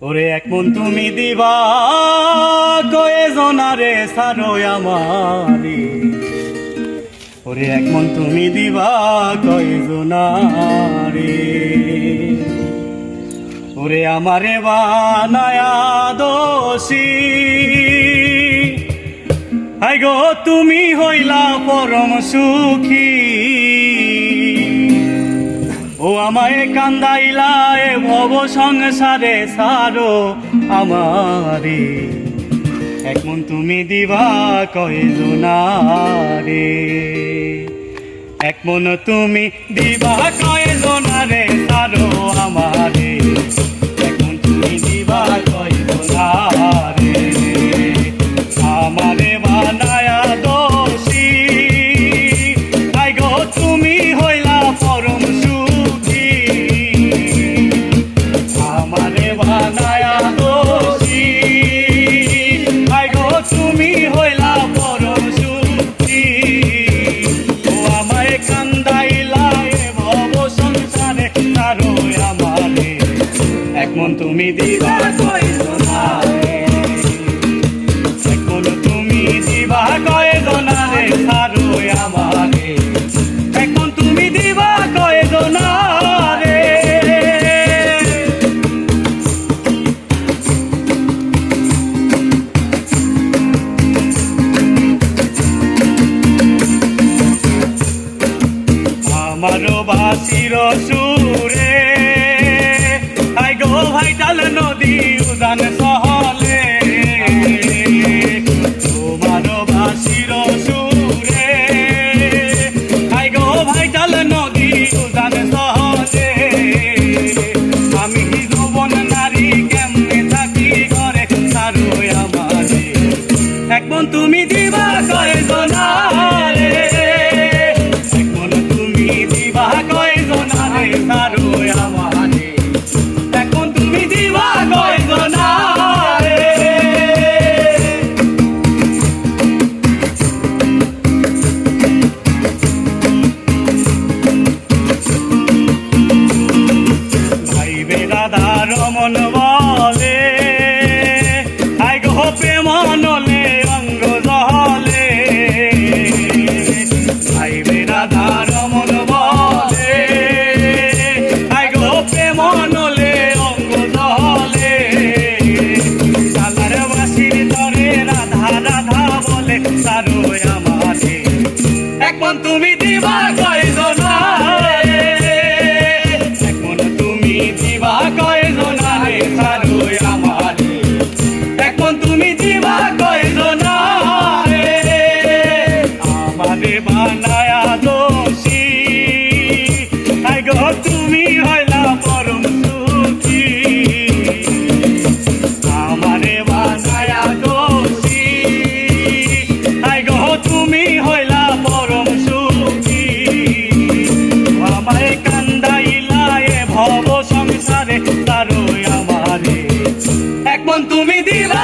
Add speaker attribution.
Speaker 1: ওরে এক মন তুমি দিবা কয়েজনারে সারো আমারে। ওরে এক মন তুমি দিবা কয়েজনারে। ওরে আমারে বানায়া দোষী, হাই গো তুমি হইলা পরম সুখী। ও আমায় কান্দাইলা এ ভব সংসারে সারো আমারে। এক মন তুমি দিবা কয়জনারে। এক মন তুমি দিবা কয়জনারে সারো আমারে। এক মন তুমি দিবা কয়জনারে। আমারে বানায়া দোষী, হাই গো তুমি হইলা পরম সুখী। আমারে বানায়া দোষী, হাই গো তুমি হইলা পরম সুখী। ও আমায় কান্দাইলা এ ভব সংসারে সারো আমারে। এক মন তুমি দিবা কয়জনারে। এক মন তুমি দিবা কয়জনারে সারো আমারে। এক মন তুমি দিবা কয়জনারে। আমারো বাসির সুরে, হাই গো ভাইটাল নদী উজান সহলে। তোমারো বাসির সুরে, হাই গো ভাইটাল নদী উজান সহলে। আমি যৌবন নারী কেমনে থাকি ঘরে সারো আমারে। এক মন তুমি দিবা কয়জনারে। এক মন তুমি দিবা কয়জনারে সারো আমারে। এক মন তুমি দিবা কয়জনারে। ভাইবে রাধা রমন বলে, হাই গো প্রেমনলে অঙ্গ জহলে। ভাইবে রাধা রমন বলে, হাই গো প্রেমনলে অঙ্গ জহলে। সালার বাসির ধরে রাধা রাধা বলে সারো আমারে। এক মন তুমি দিবা কয়জনারে। এক মন তুমি দিবা কয়জনারে সারো আমারে। এক মন তুমি দিবা কয়জনারে। আমারে বানায়া দোষী, হাই গো তুমি হইলা পরম সুখী। আমারে বানায়া দোষী, হাই গো তুমি হইলা পরম সুখী। আমায় কান্দাইলা এ ভব সংসারে সারো আমারে। এক মন তুমি দিবা